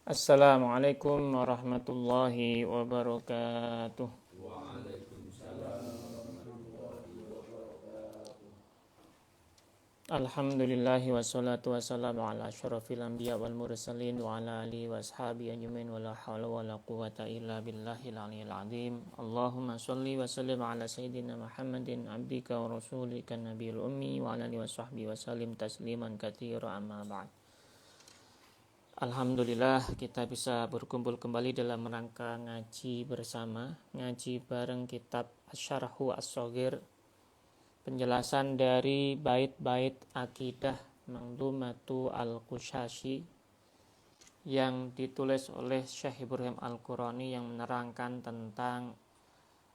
Assalamualaikum warahmatullahi wabarakatuh. Alhamdulillahi wassalatu wassalamu ala asyrafil anbiya wal mursalin wa ala alihi wa ashabihi ajmain wa la hawla wa la quwwata illa billahil aliyyil azim. Allahumma shalli wa sallim ala sayyidina Muhammadin abdika wa rasulika nabiyil ummi wa ala alihi wa sahbihi wa sallim tasliman katsira amma ba'd. Alhamdulillah kita bisa berkumpul kembali dalam rangka ngaji bersama, ngaji bareng kitab Asy-Syarhu Ash-Shaghir, penjelasan dari bait-bait akidah Manzumatu Al-Qushashi yang ditulis oleh Syekh Ibrahim Al-Qurani yang menerangkan tentang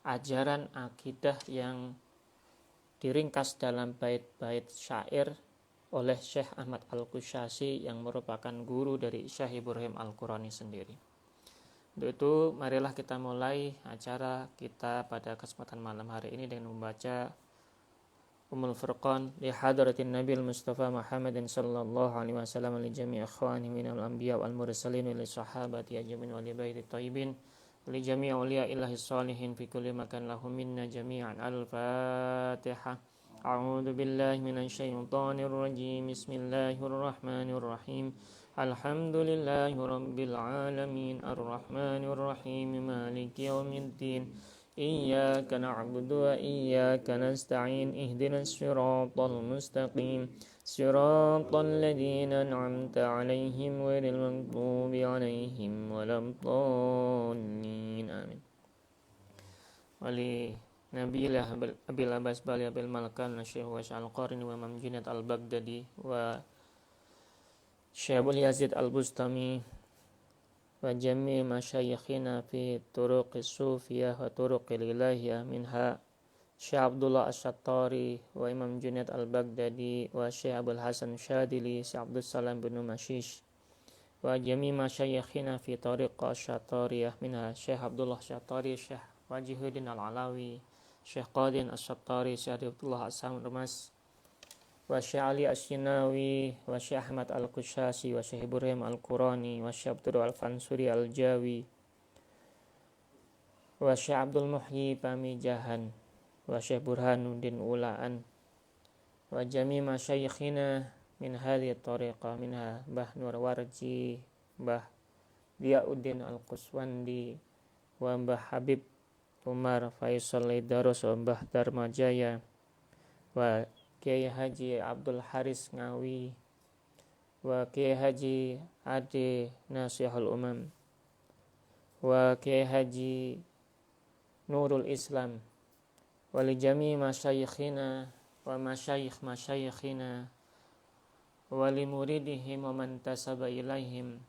ajaran akidah yang diringkas dalam bait-bait syair oleh Syekh Ahmad Al-Qushashi yang merupakan guru dari Syekh Ibrahim Al-Qurani sendiri. Untuk itu, marilah kita mulai acara kita pada kesempatan malam hari ini dengan membaca Ummul Furqan li hadratin Nabil Mustafa Muhammadin sallallahu alaihi wasallam li jami' ikhwani minal anbiya wal mursalin li sahabati ajmain wa li baiti thayyibin li jami' awliya illahi salihin fi kulli makan lahum minna jami'an. Al-Fatihah. A'udzu billahi minasy syaithanir rajim. Bismillahirrahmanirrahim. Alhamdulillahi rabbil alamin arrahmanir rahim maliki yaumiddin. Iyyaka na'budu wa iyyaka nasta'in ihdinas siratal mustaqim siratal ladzina an'amta 'alaihim ghairil maghdubi 'alaihim waladdallin. Amin. Wali Nabi Abil Abbas Bali Abil Malkan Syekh Wash Al-Qarni wa Imam Junaid Al-Baghdadi wa Syekh Abul Yazid Al-Bustami wa jami' masyayikhina fi turuqis sufiyah wa turuqil ilahiyah minha Syekh Abdullah Asy-Syattari wa Imam Junaid Al-Baghdadi wa Syekh Abul Hasan Syadili Syekh Abdul Salam bin Mashish wa jami' masyayikhina fi tariqah Syattariyah minha Syekh Abdullah Syattari, Syekh Wajihuddin Al-Alawi, Syekh Qadin Asy-Syattari, Syekh Abdullah As-Samurmas wa Syekh Ali Asy-Syinawi wa Syekh Ahmad Al-Qushashi wa Syekh Ibrahim Al-Qurani wa Syekh Abdul Al-Fansuri Al-Jawi wa Syekh Abdul Muhyi Pamijahan wa Syekh Burhanuddin Ulaan wa jami' masyayikhina min hadhihi tariqah minha Mbah Nur Warji, Mbah Diyauddin Al-Quswandi wa Mbah Habib Umar Faisal Idarus wa Mbah Darmajaya wa Kiai Haji Abdul Haris Ngawi wa Kiai Haji Ade Nasihul Umam wa Kiai Haji Nurul Islam wa li jami' masyayikhina wa masyayikhina wa li muridihim wa man tasaba ilaihim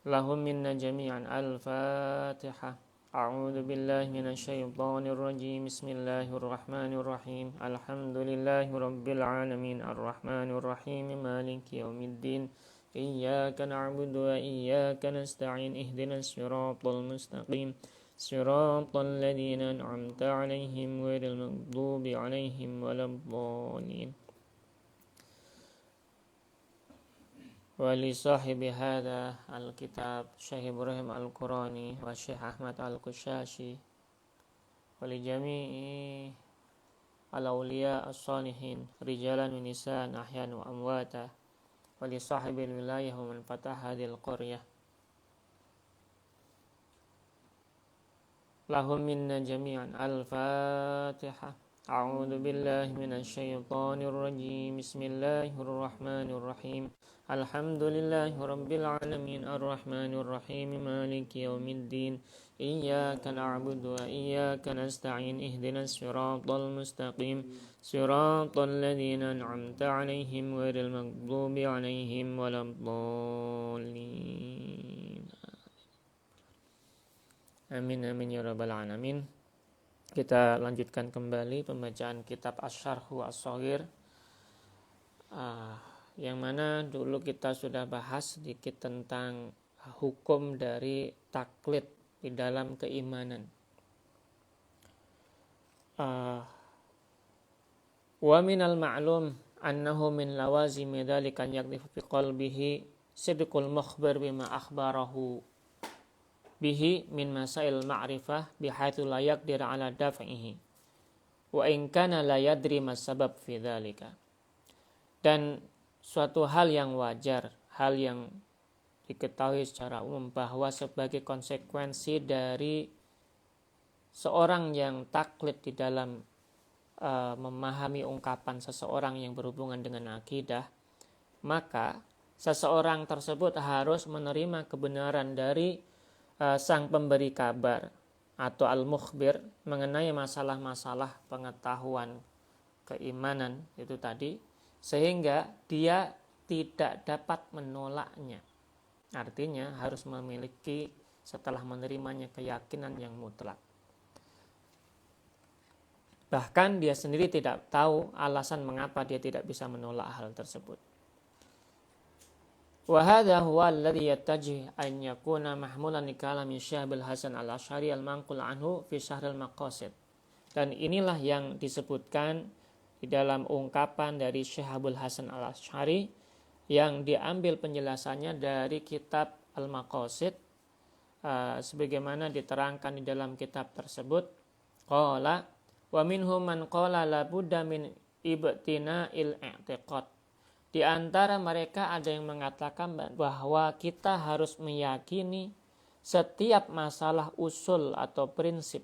lahum minna jami'an. Al-Fatihah. A'udzu billahi minasy syaithanir rajim. Bismillahirrahmanirrahim. Alhamdulillahi rabbil alamin arrahmanir rahim maliki yaumiddin. Iyyaka na'budu wa iyyaka nasta'in ihdinas siratal mustaqim siratal ladzina an'amta 'alaihim ghairil maghdubi 'alaihim waladdallin. Wali sahibi hadha al-kitab Syekh Ibrahim Al-Qurani wa Syekh Ahmad Al-Qushashi wali jami'i al-awliya as-salihin rijalan wa nisaan ahyan wa amwata wali sahibil wilayah wa man fataha hadhil qaryah lahum minna jami'an. Al-Fatihah. A'udzu billahi minasy syaithanir rajim. Bismillahirrahmanirrahim. Alhamdulillahi rabbil alamin arrahmanir rahim maliki yaumiddin. Iyyaka na'budu wa iyyaka nasta'in ihdinas siratal mustaqim siratal ladzina an'amta 'alaihim ghairil maghdubi 'alaihim waladdallin. Amin amin ya rabbal alamin. Kita lanjutkan kembali pembacaan kitab Asy-Syarhu Ash-Shaghir, yang mana dulu kita sudah bahas sedikit tentang hukum dari taklid di dalam keimanan. Wa minal ma'lum annahu min lawazimi dzalika an yaqdhifa fi qalbihi sidqul mukhbir bima akhbarahu bihi min masail ma'rifah bihaitsu la yaqdir ala daf'ihi wa in kana la yadri mas sabab fi dzalika. Dan suatu hal yang wajar, hal yang diketahui secara umum bahwa sebagai konsekuensi dari seorang yang taklid di dalam memahami ungkapan seseorang yang berhubungan dengan akidah, maka seseorang tersebut harus menerima kebenaran dari sang pemberi kabar atau al-mukhbir mengenai masalah-masalah pengetahuan keimanan itu tadi, sehingga dia tidak dapat menolaknya. Artinya harus memiliki setelah menerimanya keyakinan yang mutlak. Bahkan dia sendiri tidak tahu alasan mengapa dia tidak bisa menolak hal tersebut. Wa hadha huwa alladhi yattaji an yakuna mahmulan li kalami Syekh Hasan al-Asy'ari al-manqul anhu fi Syahril Maqasid. Dan inilah yang disebutkan di dalam ungkapan dari Syekh Hasan al-Asy'ari yang diambil penjelasannya dari kitab Al-Maqasid, sebagaimana diterangkan di dalam kitab tersebut. Qala wa minhum man qala la budda min ibtina'il i'tiqad. Di antara mereka ada yang mengatakan bahwa kita harus meyakini setiap masalah usul atau prinsip.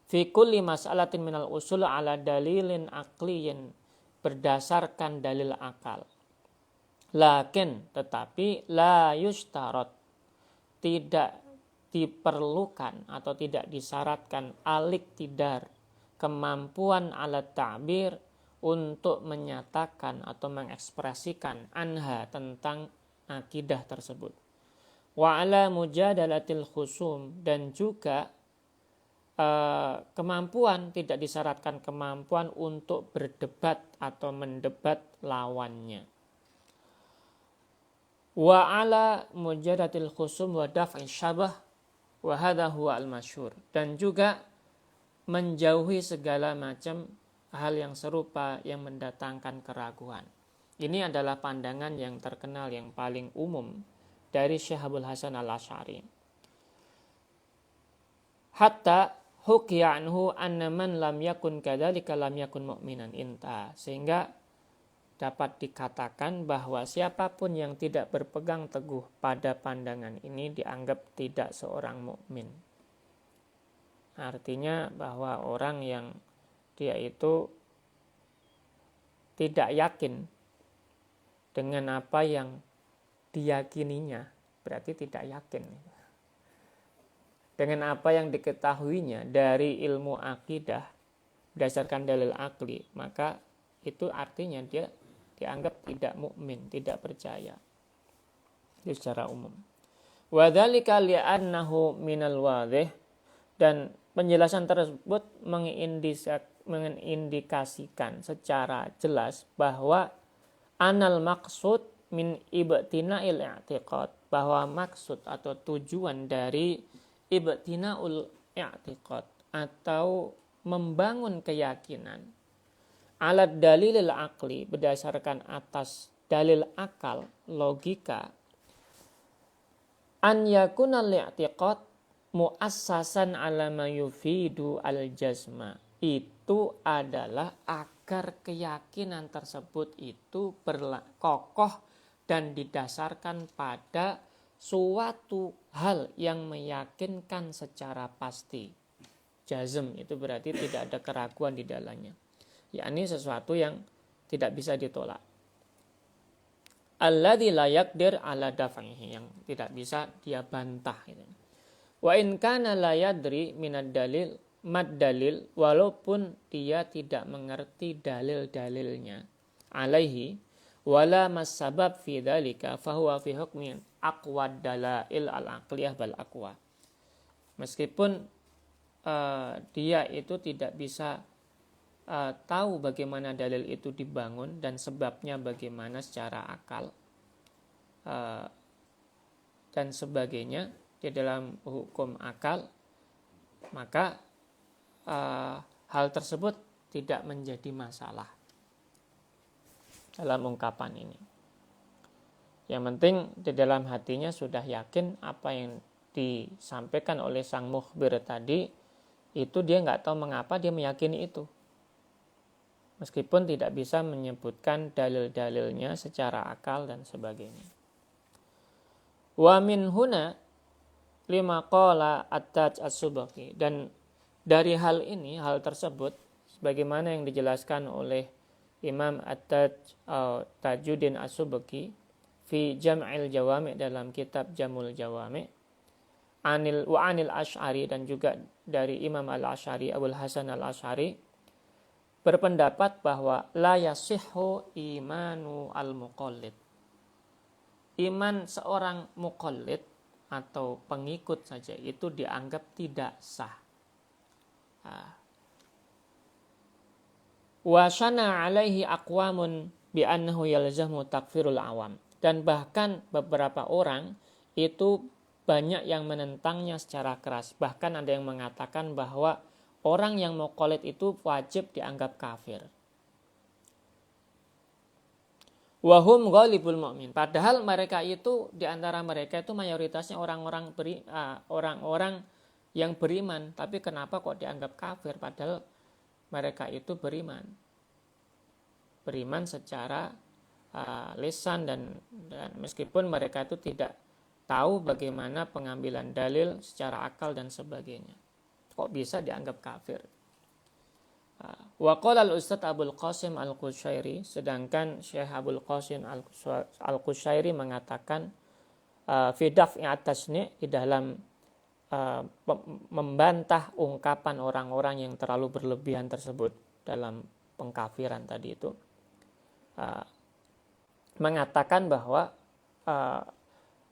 Fi kulli mas'alatin minal usul ala dalilin aqliyin, berdasarkan dalil akal. Lakin tetapi la yushtarat, tidak diperlukan atau tidak disyaratkan al-iqtidar, kemampuan alat ta'bir, untuk menyatakan atau mengekspresikan anha, tentang akidah tersebut. Wa ala mujadalatil khusum, dan juga kemampuan, tidak disyaratkan kemampuan untuk berdebat atau mendebat lawannya. Wa ala mujadalatil khusum wa daf'i syabah wa hadha huwa al-masyhur, dan juga menjauhi segala macam hal yang serupa yang mendatangkan keraguan. Ini adalah pandangan yang terkenal, yang paling umum dari Syekh Hasan al-Asy'ari. Hatta hukiya anhu anna man lam yakun kadzalika lam yakun mu'minan inta. Sehingga dapat dikatakan bahwa siapapun yang tidak berpegang teguh pada pandangan ini dianggap tidak seorang mukmin. Artinya bahwa orang yang dia itu tidak yakin dengan apa yang diyakininya, berarti tidak yakin dengan apa yang diketahuinya dari ilmu akidah berdasarkan dalil akli, maka itu artinya dia dianggap tidak mukmin, tidak percaya. Itu secara umum. Wa dzalika li'annahu minal wadhih, dan penjelasan tersebut mengindikasikan secara jelas bahwa anal maksud min ibtina'il i'tiqad, bahwa maksud atau tujuan dari ibtina'ul i'tiqad atau membangun keyakinan alat dalilil aqli, berdasarkan atas dalil akal, logika, an yakunal i'tiqad muassasan ala ma yufidu al-jazma, itu adalah agar keyakinan tersebut itu kokoh dan didasarkan pada suatu hal yang meyakinkan secara pasti. Jazm itu berarti tidak ada keraguan di dalamnya, yakni sesuatu yang tidak bisa ditolak. Alladzi la yaqdir ala daf'ihi, yang tidak bisa dia bantah gitu. Wa in kana la yadri minad dalil mad dalil, walaupun dia tidak mengerti dalil-dalilnya, alaihi wala masbab fi dzalika fahuwa fi hukmin aqwad dalail al-aqliyah bal aqwa. Meskipun dia itu tidak bisa tahu bagaimana dalil itu dibangun dan sebabnya bagaimana secara akal dan sebagainya di dalam hukum akal, maka hal tersebut tidak menjadi masalah dalam ungkapan ini. Yang penting di dalam hatinya sudah yakin apa yang disampaikan oleh sang mukhbir tadi, itu dia nggak tahu mengapa dia meyakini itu. Meskipun tidak bisa menyebutkan dalil-dalilnya secara akal dan sebagainya. Wa min huna lima qala at-Taj as-Subaki. Dan dari hal ini, hal tersebut, sebagaimana yang dijelaskan oleh Imam at-Taj Tajuddin as-Subaki fi Jam'il Jawami' dalam kitab Jamul Jawami', anil Asy'ari, dan juga dari Imam al-Asy'ari, Abul Hasan al-Asy'ari, berpendapat bahwa la yasihhu imanu al-muqallid. Iman seorang muqallid atau pengikut saja itu dianggap tidak sah. Wa syana alaihi aqwamun bi annahu yalzamu takfirul awam. Dan bahkan beberapa orang itu banyak yang menentangnya secara keras. Bahkan ada yang mengatakan bahwa orang yang muqallid itu wajib dianggap kafir. Wahum ghalibul mu'min. Padahal mereka itu, di antara mereka itu mayoritasnya orang-orang yang beriman. Tapi kenapa kok dianggap kafir? Padahal mereka itu beriman. Beriman secara lisan dan meskipun mereka itu tidak tahu bagaimana pengambilan dalil secara akal dan sebagainya. Kok bisa dianggap kafir? Wa qala al-Ustadz Abul Qasim al-Qushairi, sedangkan Syekh Abul Qasim al-Qushairi mengatakan fi daf'i at-tasni', di dalam membantah ungkapan orang-orang yang terlalu berlebihan tersebut dalam pengkafiran tadi itu, mengatakan bahwa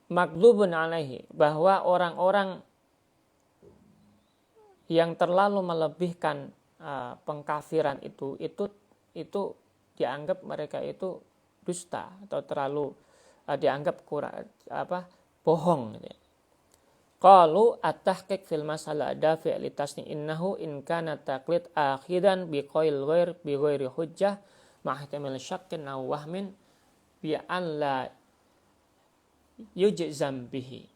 maghlubun alaihi, bahwa orang-orang yang terlalu melebihkan pengkafiran itu dianggap mereka itu dusta atau terlalu dianggap bohong gitu ya. Qalu at-tahqiq fil masalah dafi' li tasni innahu in kana taqlid akhidan bi qail ghair bi ghairi hujjah mahtamil syakkin aw wahmin bi an la yujzam bihi.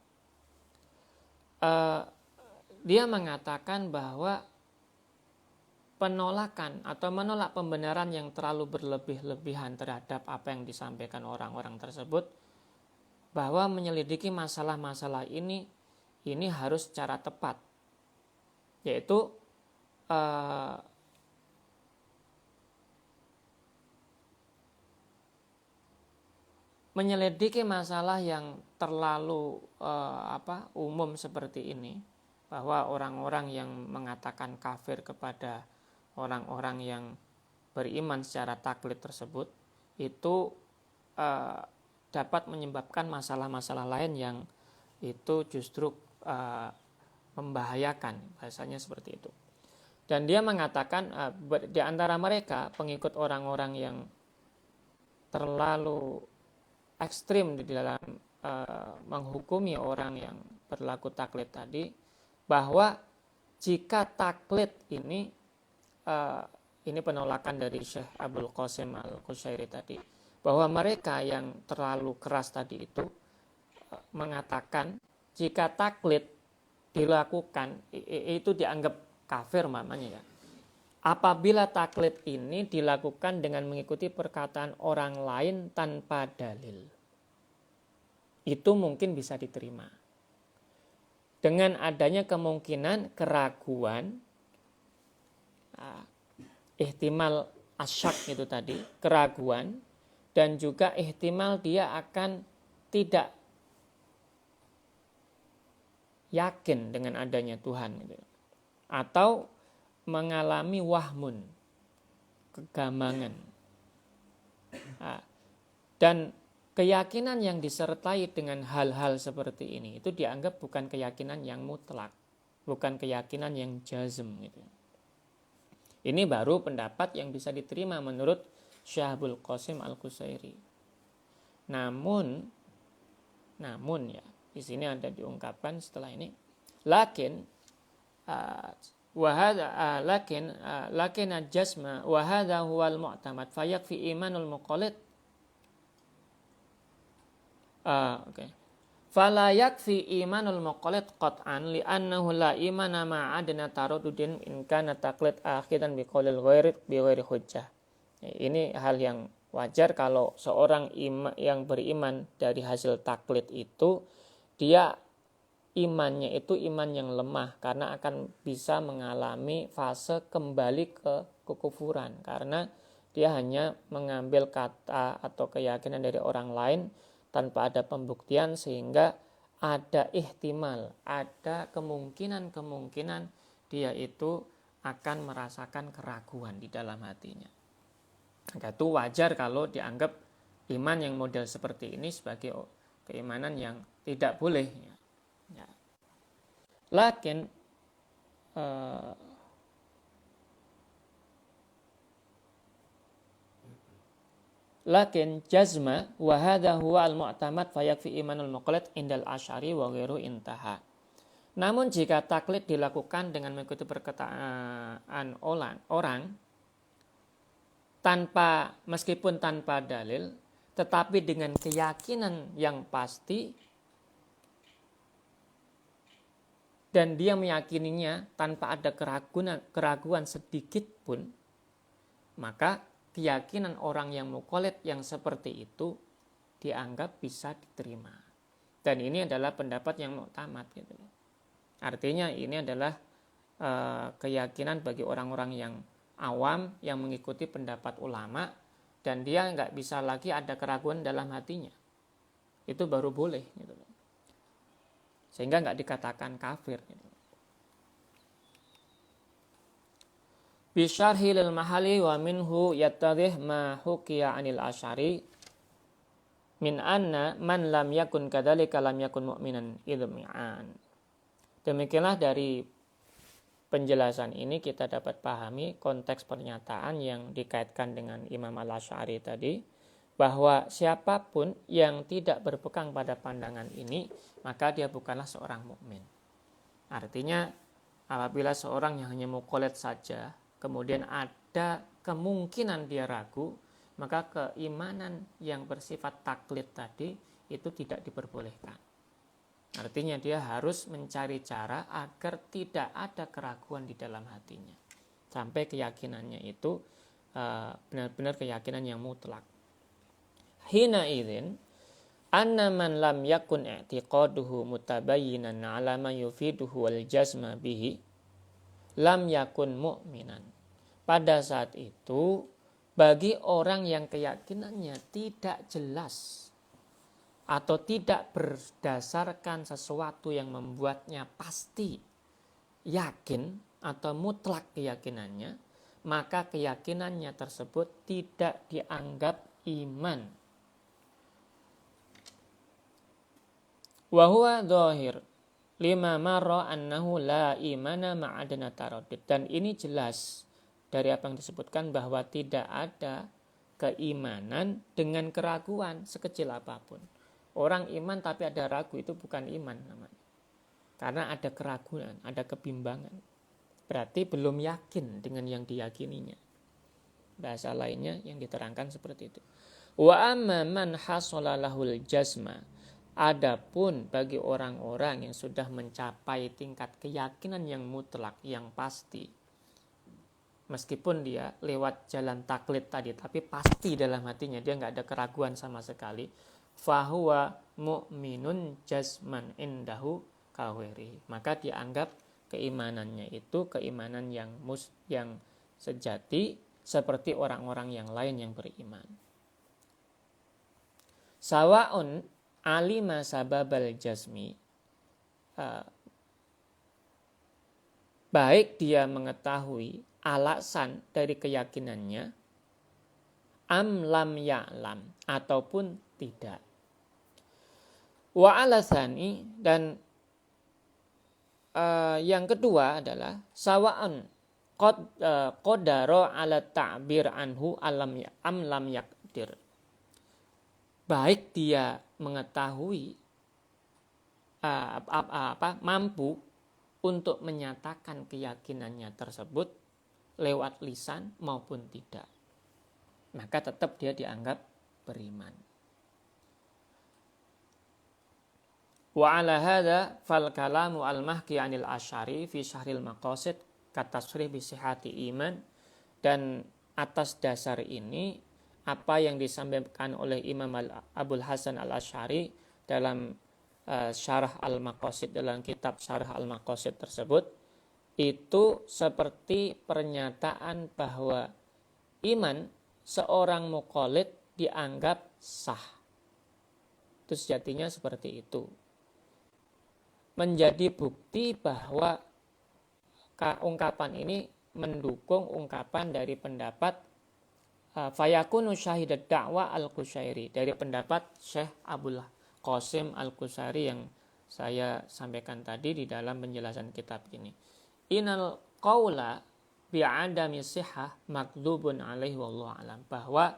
Dia mengatakan bahwa penolakan atau menolak pembenaran yang terlalu berlebih-lebihan terhadap apa yang disampaikan orang-orang tersebut, bahwa menyelidiki masalah-masalah ini harus secara tepat, yaitu menyelidiki masalah yang terlalu umum seperti ini, bahwa orang-orang yang mengatakan kafir kepada orang-orang yang beriman secara taklid tersebut itu dapat menyebabkan masalah-masalah lain yang itu justru membahayakan, bahasanya seperti itu. Dan dia mengatakan di antara mereka pengikut orang-orang yang terlalu ekstrim di dalam menghukumi orang yang berlaku taklid tadi, bahwa jika taklid ini penolakan dari Syekh Abul Qasim al-Qushairi tadi, bahwa mereka yang terlalu keras tadi itu mengatakan jika taklid dilakukan itu dianggap kafir mamanya ya. Apabila taklid ini dilakukan dengan mengikuti perkataan orang lain tanpa dalil, itu mungkin bisa diterima. Dengan adanya kemungkinan keraguan, ihtimal asyak itu tadi, keraguan, dan juga ihtimal dia akan tidak yakin dengan adanya Tuhan gitu. Atau mengalami wahmun, kegamangan. Dan keyakinan yang disertai dengan hal-hal seperti ini itu dianggap bukan keyakinan yang mutlak, bukan keyakinan yang jazm gitu. Ini baru pendapat yang bisa diterima menurut Syekh Abul Qasim al-Qushairi. Namun ya, di sini ada diungkapkan setelah ini, lakin al-jazma wa hadha huwal mu'tamad fayakfi imanul muqallid Oke. Fala yakfi imanul muqallid qat'an li'annahu la imana ma'adna taradudin in kana taqlid akhidan biqaulil ghairi hujjah. Ini hal yang wajar kalau seorang yang beriman dari hasil taklid itu dia imannya itu iman yang lemah karena akan bisa mengalami fase kembali ke kekufuran karena dia hanya mengambil kata atau keyakinan dari orang lain tanpa ada pembuktian sehingga ada ihtimal, ada kemungkinan dia itu akan merasakan keraguan di dalam hatinya. Maka itu wajar kalau dianggap iman yang model seperti ini sebagai keimanan yang tidak boleh. Ya. Lakin jazma wa hadha huwa al-mu'tamad fayakfi imanul muqallid indal asy'ari wa ghairu intaha. Namun jika taklid dilakukan dengan mengikuti perkataan orang meskipun tanpa dalil tetapi dengan keyakinan yang pasti dan dia meyakininya tanpa ada keraguan sedikit pun, maka keyakinan orang yang muqallid yang seperti itu dianggap bisa diterima. Dan ini adalah pendapat yang mu'tamad gitu. Artinya ini adalah keyakinan bagi orang-orang yang awam yang mengikuti pendapat ulama dan dia nggak bisa lagi ada keraguan dalam hatinya. Itu baru boleh gitu. Sehingga nggak dikatakan kafir gitu. Bisyarhi lil mahali wa minhu yattadhih ma hukiya anil asy'ari min anna man lam yakun kadzalika lam yakun mu'minan idmi'an. Demikianlah dari penjelasan ini kita dapat pahami konteks pernyataan yang dikaitkan dengan Imam Al-Asy'ari tadi, bahwa siapapun yang tidak berpegang pada pandangan ini maka dia bukanlah seorang mukmin. Artinya apabila seorang yang hanya muqallid saja kemudian ada kemungkinan dia ragu, maka keimanan yang bersifat taklid tadi itu tidak diperbolehkan. Artinya dia harus mencari cara agar tidak ada keraguan di dalam hatinya sampai keyakinannya itu benar-benar keyakinan yang mutlak. Hina idzin anna man lam yakun i'tiqaduhu mutabayyinan 'ala ma yufiduhu wal jazma bihi lam yakun mu'minan. Pada saat itu bagi orang yang keyakinannya tidak jelas atau tidak berdasarkan sesuatu yang membuatnya pasti yakin atau mutlak keyakinannya, maka keyakinannya tersebut tidak dianggap iman. Wa huwa dhahir lima marra annahu la imana ma'adna taraddud. Dan ini jelas dari apa yang disebutkan bahwa tidak ada keimanan dengan keraguan sekecil apapun. Orang iman tapi ada ragu itu bukan iman namanya. Karena ada keraguan, ada kebimbangan. Berarti belum yakin dengan yang diyakininya. Bahasa lainnya yang diterangkan seperti itu. Wa amma man hasala lahul jazma. Adapun bagi orang-orang yang sudah mencapai tingkat keyakinan yang mutlak, yang pasti, meskipun dia lewat jalan taklid tadi, tapi pasti dalam hatinya dia nggak ada keraguan sama sekali, fahuwa mu'minun jazman indahu kaweri, maka dianggap keimanannya itu keimanan yang sejati seperti orang-orang yang lain yang beriman. Sawa'un alima sababal jazmi, baik dia mengetahui alasan dari keyakinannya, am lam ya'lam, ataupun tidak. Wa alasani, dan yang kedua adalah sawa'an qadara ala ta'bir anhu am lam yaqdir. Baik dia mengetahui mampu untuk menyatakan keyakinannya tersebut lewat lisan maupun tidak, maka tetap dia dianggap beriman. Wa ala hadza fal kalamu al mahki anil Asy'ari fi syahril maqasid katasrih bi sihhati iman. Dan atas dasar ini apa yang disampaikan oleh Imam Abul Hasan al Asy'ari dalam syarah al-maqasid, dalam kitab syarah al-maqasid tersebut, itu seperti pernyataan bahwa iman seorang muqallid dianggap sah. Itu sejatinya seperti itu. Menjadi bukti bahwa ungkapan ini mendukung ungkapan dari pendapat fayakunu syahidat da'wa al-Qushairi, dari pendapat Syekh Abul Qasim al-Qushairi yang saya sampaikan tadi di dalam penjelasan kitab ini. Inal qawla bi'adami sihah makdubun alaihi wallahu alam, bahwa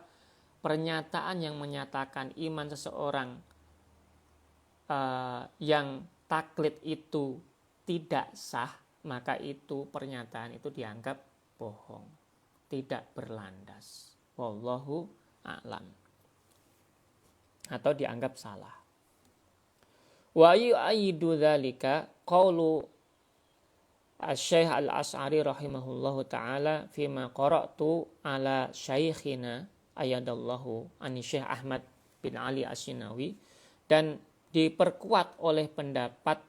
pernyataan yang menyatakan iman seseorang yang taklid itu tidak sah, maka itu pernyataan itu dianggap bohong, tidak berlandas. Wallahu a'lam. Atau dianggap salah. Wa yu'ayyidu dzalika qaulu Asy-Syaikh Al-Asy'ari rahimahullahu taala fima qara'tu ala syaikhina ayyadallahu an Syekh Ahmad bin Ali As-Sinawi, dan diperkuat oleh pendapat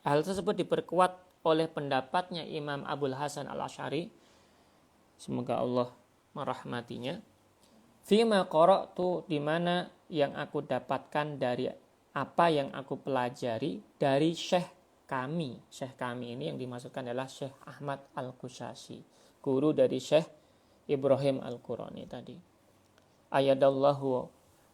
hal tersebut diperkuat oleh pendapatnya Imam Abul Hasan Al-Asy'ari, semoga Allah merahmatinya. Fima qara'tu, di mana yang aku dapatkan dari apa yang aku pelajari dari Syekh kami ini yang dimaksudkan adalah Syekh Ahmad Al-Qushashi, guru dari Syekh Ibrahim Al-Qurani tadi. Ayadallahu,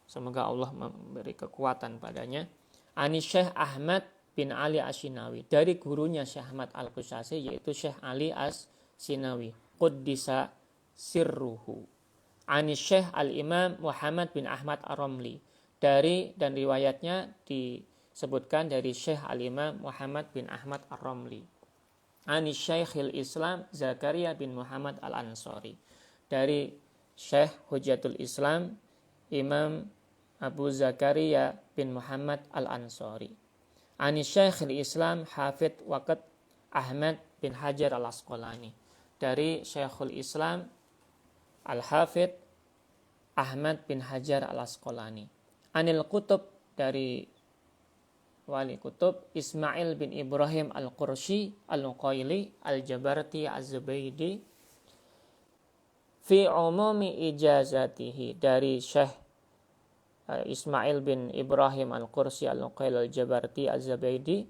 semoga Allah memberi kekuatan padanya. Ani Syekh Ahmad bin Ali As-Sinawi, dari gurunya Syekh Ahmad Al-Qushashi, yaitu Syekh Ali As-Sinawi, Quddisa sirruhu. Ani Syekh Al-Imam Muhammad bin Ahmad Ar-Ramli, dari, dan riwayatnya disebutkan dari Syekh Al-Imam Muhammad bin Ahmad Ar-Ramli. Ani Syekhil Islam Zakaria bin Muhammad Al-Ansari, dari Syekh Hujatul Islam Imam Abu Zakaria bin Muhammad Al-Ansari. Ani Syekhil Islam Hafidh Waqt Ahmad bin Hajar Al-Asqalani, dari Syekhul Islam Al-Hafidh Ahmad bin Hajar Al-Asqalani. Anil Kutub, dari wali kutub Ismail bin Ibrahim Al-Qurshi Al-Nuqaili Al-Jabarti Az-Zubaydi fi umumi ijazatihi, dari Syekh Ismail bin Ibrahim Al-Qurshi Al-Nuqaili Al-Jabarti Az-Zubaydi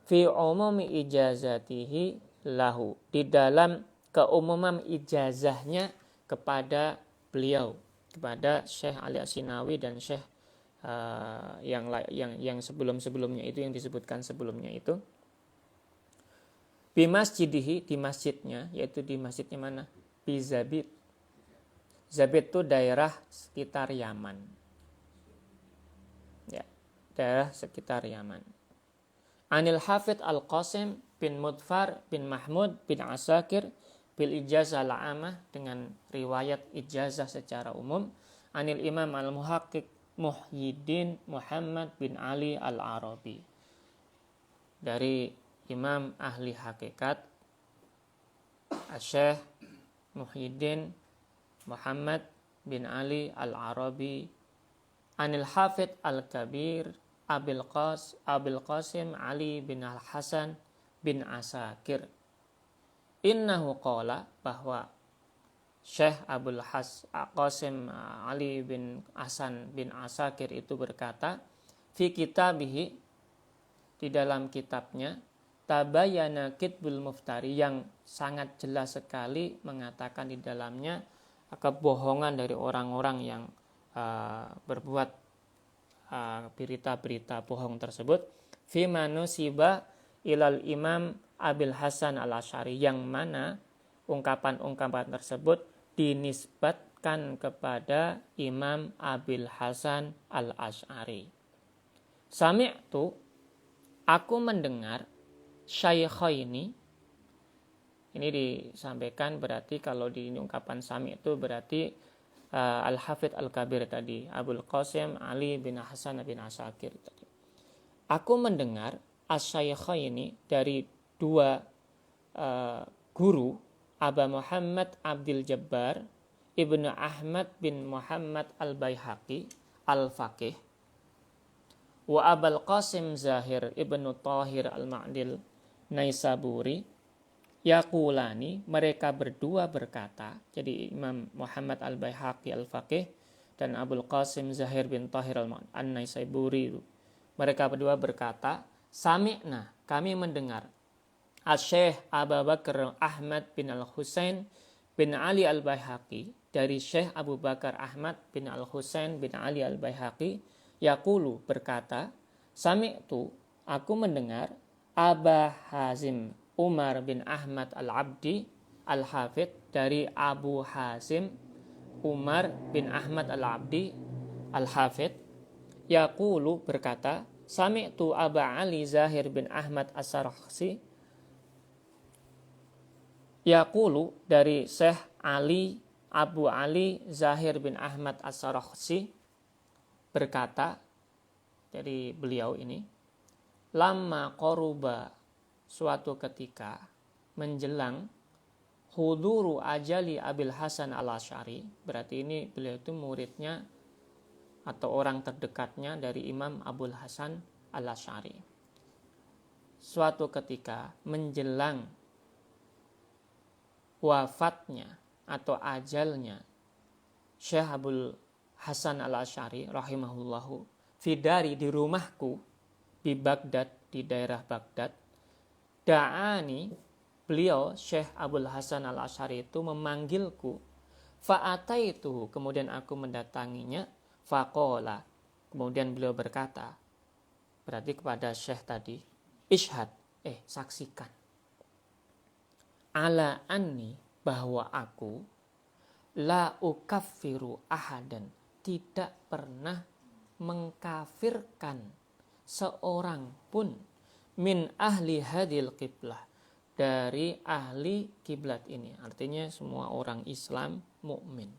fi umumi ijazatihi lahu, di dalam keumuman ijazahnya kepada beliau, kepada Syekh Ali As-Sinawi dan Syekh yang sebelum-sebelumnya itu, yang disebutkan sebelumnya itu. Bi masjidihi, di masjidnya, yaitu di masjidnya mana? Bi Zabid. Zabid itu daerah sekitar Yaman. Ya, daerah sekitar Yaman. Anil Hafidh Al-Qasim bin Mudfar bin Mahmud bin Asakir bil ijazah al-amah, dengan riwayat ijazah secara umum. Anil Imam Al-Muhaqqiq Muhyiddin Muhammad bin Ali Al-Arabi, dari Imam Ahli Hakikat Syekh Muhyiddin Muhammad bin Ali Al-Arabi. Anil Hafidh Al-Kabir Abil Qasim Ali bin Al-Hasan bin Asakir, innahu qala, bahwa Syekh Abul Qasim Ali bin Hasan bin Asakir itu berkata, fi kitabihi, di dalam kitabnya, Tabayyana Kitbul Muftari, yang sangat jelas sekali mengatakan di dalamnya kebohongan dari orang-orang yang berbuat berita-berita bohong tersebut. Fi manusiba ilal Imam Abil Hasan Al-Asy'ari, yang mana ungkapan-ungkapan tersebut dinisbatkan kepada Imam Abil Hasan Al-Asy'ari. Sami'tu, aku mendengar, syaikhaini, ini disampaikan berarti kalau di ungkapan sami itu berarti Al-Hafidh Al-Kabir tadi, Abul Qasim Ali bin Hasan bin Asakir tadi. Aku mendengar Asy-Syaikhaini dari dua guru, Aba Muhammad Abdul Jabbar Ibnu Ahmad bin Muhammad Al-Baihaqi Al-Faqih wa Abul Qasim Zahir Ibnu Tahir Al-Ma'dil Naisaburi yaqulani, mereka berdua berkata, jadi Imam Muhammad Al-Baihaqi Al-Faqih dan Abul Qasim Zahir bin Tahir An-Naisaburi, mereka berdua berkata, sami'na, kami mendengar, Asy-Syaikh Abu Bakar Ahmad bin Al-Husain bin Ali Al-Baihaqi, dari Syekh Abu Bakar Ahmad bin Al-Husain bin Ali Al-Baihaqi, yaqulu, berkata, sami'tu, aku mendengar, Aba Hazim Umar bin Ahmad Al-Abdi Al-Hafidh, dari Abu Hazim Umar bin Ahmad Al-Abdi Al-Hafidh, yaqulu, berkata, sami'tu Aba Ali Zahir bin Ahmad As-Sarakhsi, yaqulu, dari Syekh Abu Ali Zahir bin Ahmad As-Sarakhsi berkata, dari beliau ini, lamma qaruba, suatu ketika menjelang huduru ajali Abil Hasan Al-Asy'ari, berarti ini beliau itu muridnya atau orang terdekatnya dari Imam Abul Hasan Al-Asy'ari. Suatu ketika menjelang wafatnya atau ajalnya Syekh Abul Hasan Al-Asy'ari rahimahullahu, fidari, di rumahku, di Baghdad, di daerah Baghdad, da'ani, beliau Syekh Abul Hasan Al-Asy'ari itu memanggilku, fa'ataitu, kemudian aku mendatanginya, faqala, kemudian beliau berkata, berarti kepada Syekh tadi, ishhad, saksikan, ala anni, bahwa aku, la ukaffiru ahadan, tidak pernah mengkafirkan seorang pun, min ahli hadil qiblah, dari ahli kiblat ini, artinya semua orang Islam mukmin.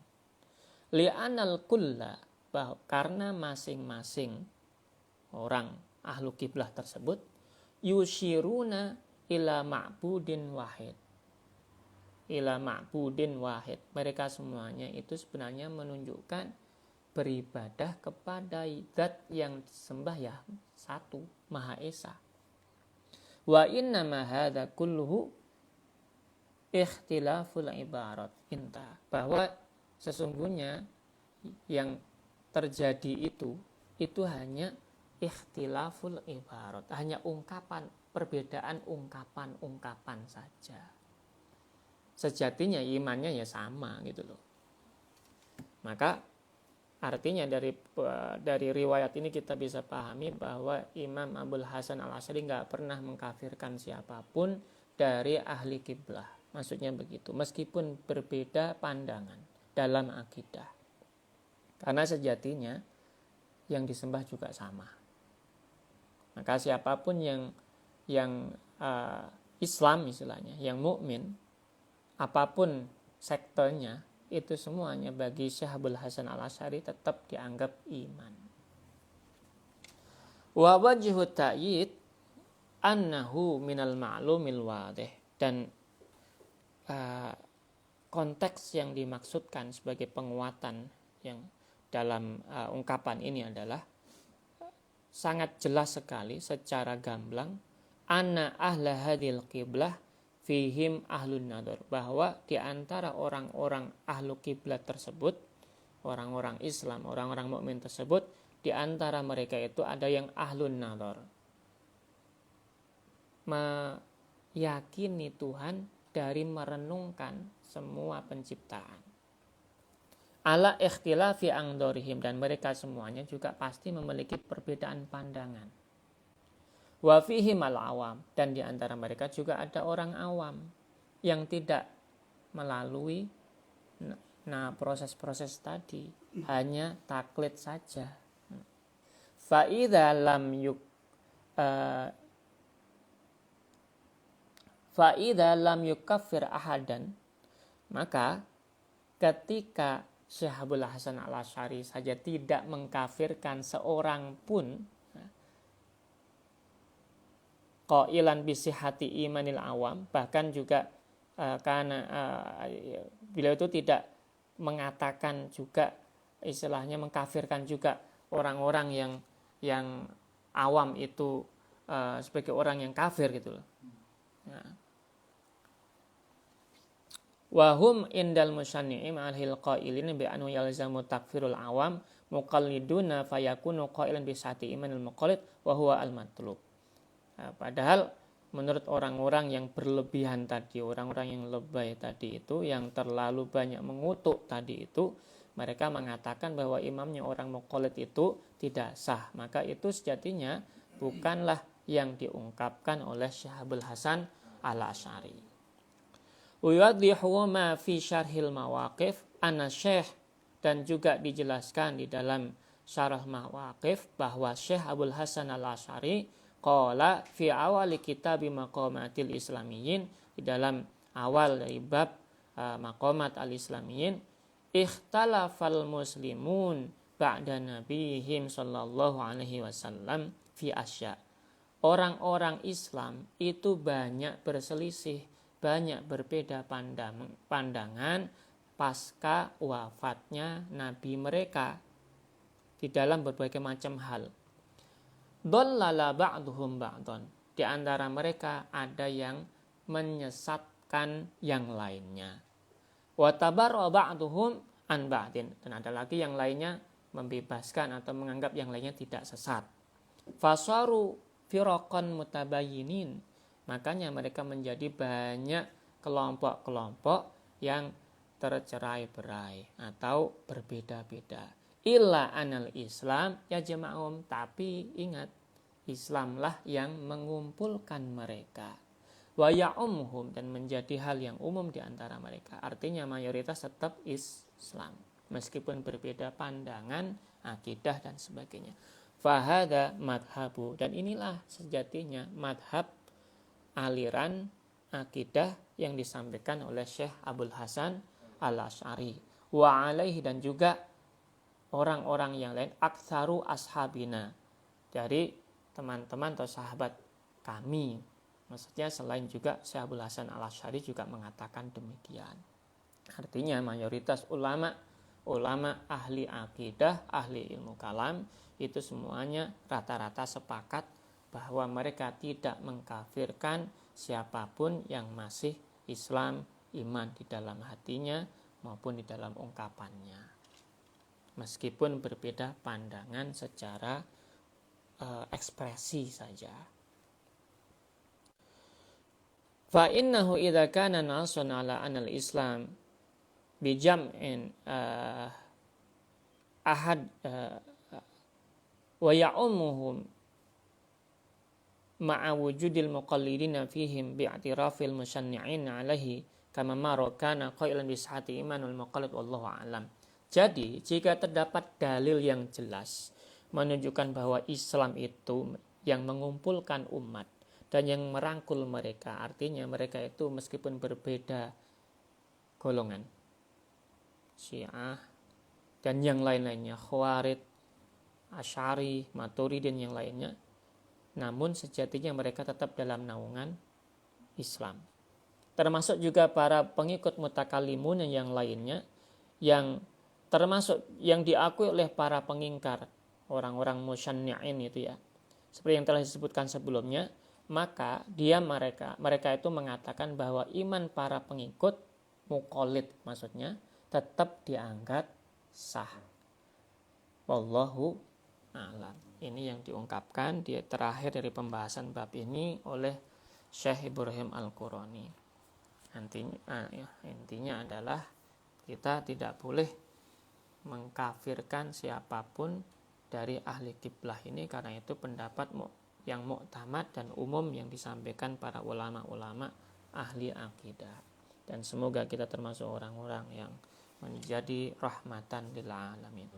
Li'anal kulla, karena masing-masing orang ahlu kiblah tersebut, yushiruna ila ma'budin wahid, ila ma'budin wahid, mereka semuanya itu sebenarnya menunjukkan beribadah kepada zat yang disembah ya satu, Maha Esa. Wa innama hadza kulluhu ikhtilaful ibarat, bahwa sesungguhnya yang terjadi itu hanya ikhtilaful ibarat, hanya ungkapan, perbedaan ungkapan saja. Sejatinya imannya ya sama gitu loh. Maka artinya dari riwayat ini kita bisa pahami bahwa Imam Abul Hasan Al-Asy'ari nggak pernah mengkafirkan siapapun dari ahli kiblah. Maksudnya begitu, meskipun berbeda pandangan dalam akidah. Karena sejatinya yang disembah juga sama. Maka siapapun yang Islam istilahnya, yang mukmin, apapun sektenya, itu semuanya bagi Syekh Abul Hasan Al-Asy'ari tetap dianggap iman. Wa wajhu ta'yid annahu minal ma'lumil wadih, dan konteks yang dimaksudkan sebagai penguatan yang dalam ungkapan ini adalah sangat jelas sekali secara gamblang, anna ahla hadil qiblah fihim ahlun nador, bahwa di antara orang-orang ahlu kiblat tersebut, orang-orang Islam, orang-orang mukmin tersebut, di antara mereka itu ada yang ahlun nador, meyakini Tuhan dari merenungkan semua penciptaan. Ala ikhtilafi angdorihim, dan mereka semuanya juga pasti memiliki perbedaan pandangan. Wa fihim al-awam, dan di antara mereka juga ada orang awam yang tidak melalui proses-proses tadi, hanya taklid saja. Fa idza lam yukaffir ahadan, maka ketika Syekh Abdul Hasan Al-Asy'ari saja tidak mengkafirkan seorang pun, qailan bisihhati imanil awam, bahkan juga karena beliau itu tidak mengatakan juga, istilahnya mengkafirkan juga orang-orang yang awam itu sebagai orang yang kafir gitu loh. Nah. Wahum indal musanni'im al-hil qailin bi anu yalzamu takfirul awam muqalliduna fayakunu qailan bi sati imanil muqallid wa huwa al-matlub. Nah, padahal menurut orang-orang yang berlebihan tadi, orang-orang yang lebay tadi itu, yang terlalu banyak mengutuk tadi itu, mereka mengatakan bahwa imamnya orang muqallid itu tidak sah. Maka itu sejatinya bukanlah yang diungkapkan oleh Syekh Abdul Hasan Al-Asy'ari. Uyadhihu ma fi syarhil mawaqif anna syekh, dan juga dijelaskan di dalam syarah mawaqif bahwa Syekh Abdul Hasan Al-Asy'ari qala fi awali kitabi maqamatil islamiyyin, di dalam awal dari bab maqamat al-islamiyyin, ikhtalafal muslimun ba'da nabihim sallallahu alaihi wasallam fi asya. Orang-orang Islam itu banyak berselisih, banyak berbeda pandangan pasca wafatnya Nabi mereka di dalam berbagai macam hal. Dhallala ba'duhum ba'dhan. Di antara mereka ada yang menyesatkan yang lainnya. Wa tabarra ba'duhum an ba'din. Dan ada lagi yang lainnya membebaskan atau menganggap yang lainnya tidak sesat. Fasaru firaqan mutabayyinin. Makanya mereka menjadi banyak kelompok-kelompok yang tercerai-berai atau berbeda-beda. Illa anal Islam ya jama'um, tapi ingat, Islamlah yang mengumpulkan mereka. Wa ya'umhum, dan menjadi hal yang umum di antara mereka. Artinya mayoritas tetap Islam, meskipun berbeda pandangan, akidah dan sebagainya. Fahada madhabu, dan inilah sejatinya madhab, aliran akidah yang disampaikan oleh Syekh Abdul Hasan Al-Asy'ari. Wa alaihi, dan juga orang-orang yang lain, aktsaru ashabina, dari teman-teman atau sahabat kami. Maksudnya selain juga Syekh Abdul Hasan Al-Asy'ari juga mengatakan demikian. Artinya mayoritas ulama ahli akidah, ahli ilmu kalam, itu semuanya rata-rata sepakat bahwa mereka tidak mengkafirkan siapapun yang masih Islam, iman di dalam hatinya maupun di dalam ungkapannya, meskipun berbeda pandangan secara ekspresi saja. Fa innahu idza kana nasun ala anal Islam bijam'in ahad wa ya'umuhum ma'a wujudil muqallidina fihim bi'tirafil musanni'in alaihi kama marokana qailan bisahati imanul muqallid wallahu a'lam. Jadi jika terdapat dalil yang jelas menunjukkan bahwa Islam itu yang mengumpulkan umat dan yang merangkul mereka, artinya mereka itu meskipun berbeda golongan, Syiah dan yang lain-lainnya, Khawarij, Asy'ari, Maturidi dan yang lainnya, namun sejatinya mereka tetap dalam naungan Islam. Termasuk juga para pengikut mutakallimun yang lainnya, yang termasuk yang diakui oleh para pengingkar, orang-orang musanni'in itu ya, seperti yang telah disebutkan sebelumnya. Maka mereka itu mengatakan bahwa iman para pengikut muqallid, maksudnya tetap dianggap sah. Wallahu a'lam. Ini yang diungkapkan di terakhir dari pembahasan bab ini oleh Syekh Ibrahim Al-Qurani. Intinya adalah kita tidak boleh mengkafirkan siapapun dari ahli kiblah ini, karena itu pendapat yang muktamad dan umum yang disampaikan para ulama-ulama ahli akidah. Dan semoga kita termasuk orang-orang yang menjadi rahmatan lil alamin.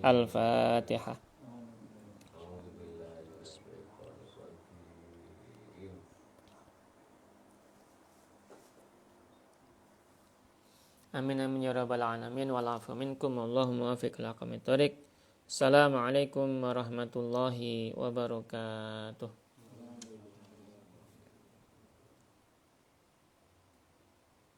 Al-Fatihah. Amin amin ya rabbal alamin. Wal afu minkum wallahu muwaffiq ila aqwamit thoriq. Assalamualaikum warahmatullahi wabarakatuh.